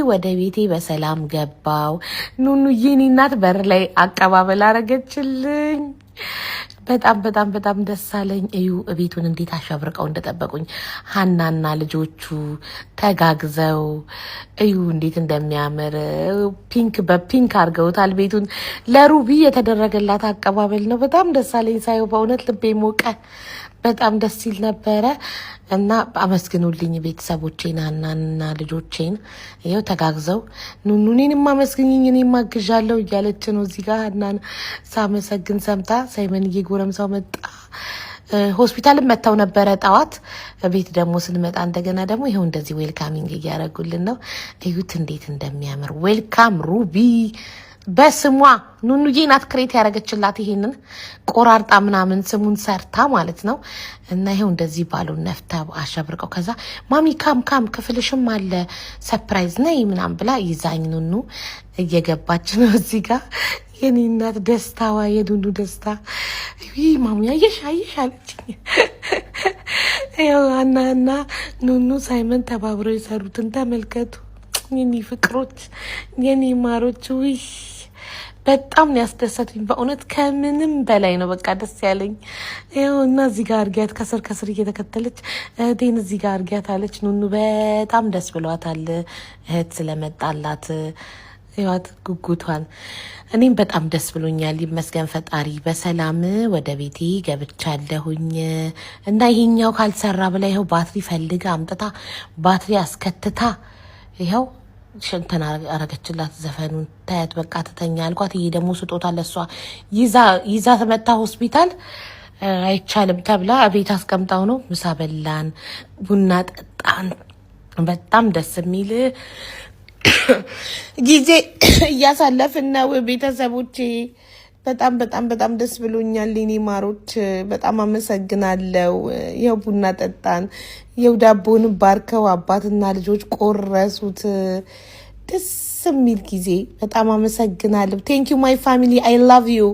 ወደ ቤቴ በሰላም ገባው። ኑኑዬ የኔ እናት በር ላይ አቀባበል አረገችልኝ። በጣም ደስ አለኝ። እዩ ቤቱን እንዴት አሻብርቀው እንደጠበቁኝ ሀናና ልጆቹ ተጋግዘው እዩ እንዴት እንደሚያምር ፒንክ በፒንክ አድርገውታል ቤቱን። ለሩቢ የተደረገላት አቀባበል ነው። በጣም ደስ አለኝ ሳየው፣ በእውነት ልቤ ሞቀ። በጣም ደስ ይል ነበረ እና አመስግኑልኝ ቤተሰቦቼን ሀናንና ልጆቼን። ይኸው ተጋግዘው ኑኑኔንም አመስግኝኝ እኔም አግዣለሁ እያለች ነው እዚህ ጋር ሀናን ሳመሰግን ሰምታ። ሳይመንዬ ጎረምሳው መጣ። ሆስፒታልም መጥተው ነበረ ጠዋት። ቤት ደግሞ ስንመጣ እንደገና ደግሞ ይኸው እንደዚህ ዌልካሚንግ እያደረጉልን ነው። እዩት እንዴት እንደሚያምር ዌልካም ሩቢ በስሟ ኑኑዬ ናት ክሬት ያደረገችላት ይሄንን ቆራርጣ ምናምን ስሙን ሰርታ ማለት ነው። እና ይሄው እንደዚህ ባሉን ነፍታ አሸብርቀው ከዛ ማሚ ካም ክፍልሽም አለ ሰርፕራይዝ ነይ ምናምን ብላ ይዛኝ ኑኑ እየገባች ነው እዚህ ጋር። የኔ እናት ደስታዋ የኑኑ ደስታ ማሚ አየሽ አለችኝ። ያው አናና ኑኑ ሳይመን ተባብረው የሰሩትን ተመልከቱ። የኔ ፍቅሮች የኔ ማሮች ውይ በጣም ያስደሰቱኝ በእውነት ከምንም በላይ ነው። በቃ ደስ ያለኝ ይኸው እና እዚህ ጋር አርጊያት ከስር እየተከተለች እህቴን እዚህ ጋር አርጊያት አለች። ኑኑ በጣም ደስ ብሏታል እህት ስለመጣላት ህይወት ጉጉቷን። እኔም በጣም ደስ ብሎኛል። ይመስገን ፈጣሪ በሰላም ወደ ቤቴ ገብቻለሁኝ። እና ይሄኛው ካልሰራ ብላ ይኸው ባትሪ ፈልጋ አምጥታ ባትሪ አስከትታ ይኸው ሽንተን አረገችላት። ዘፈኑን ታያት በቃ ትተኛ አልኳት። ይሄ ደግሞ ስጦታ ለሷ ይዛ ተመታ ሆስፒታል አይቻልም ተብላ ቤት አስቀምጣው ነው። ምሳ በላን፣ ቡና ጠጣን። በጣም ደስ የሚል ጊዜ እያሳለፍን ነው ቤተሰቦቼ። በጣም ደስ ብሎኛል የኔ ማሮች። በጣም አመሰግናለሁ። ይኸው ቡና ጠጣን። ይኸው ዳቦን ባርከው አባትና ልጆች ቆረሱት። ደስ የሚል ጊዜ። በጣም አመሰግናለሁ። ቴንክ ዩ ማይ ፋሚሊ አይ ላቭ ዩ